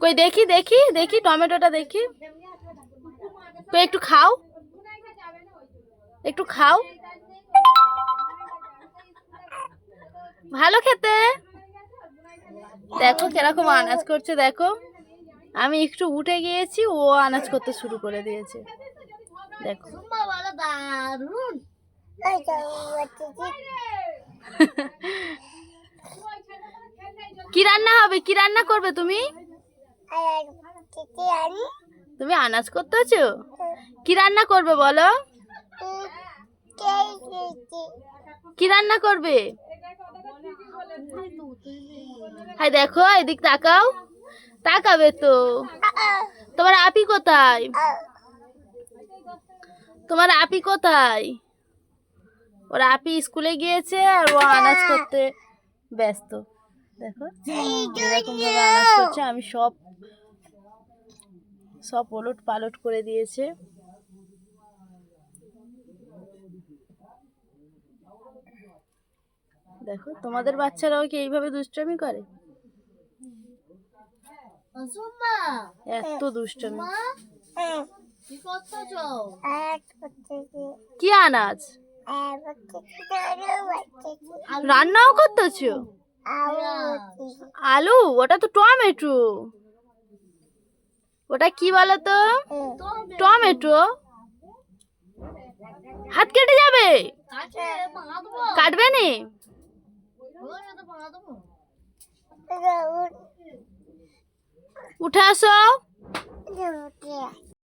কই দেখি দেখি দেখি টমেটোটা দেখি। কই একটু খাও, একটু খাও, ভালো খেতে। দেখো কিরকম আনাজ করছে, দেখো আমি একটু উঠে গিয়েছি, ও আনাজ করতে শুরু করে দিয়েছে। দেখো কি রান্না হবে, কি রান্না করবে তুমি? তুমি আনাজ করতেছো, কি রান্না করবে বলো? কি রান্না করবে? হাই দেখো, এদিক তাকাও, তাকাবে তো। তোমার আপি কোথায়? তোমার আপি কোথায়? ওর আপি স্কুলে গিয়েছে আর ও আনাজ করতে ব্যস্ত। দেখো এরকম ভাবে আনাজ করছে, আমি সব ওলট পালট করে দিয়েছে। দেখো তোমাদের বাচ্চারাও কি এইভাবে দুষ্টামি করে? এত দুষ্টামি। কি আনাজ রান্নাও করতেছো? আলু? ওটা তো টমেটো। ওটা কি বলো তো? টমেটো। হাত কেটে যাবে, কাটবে নি। উঠে আসো।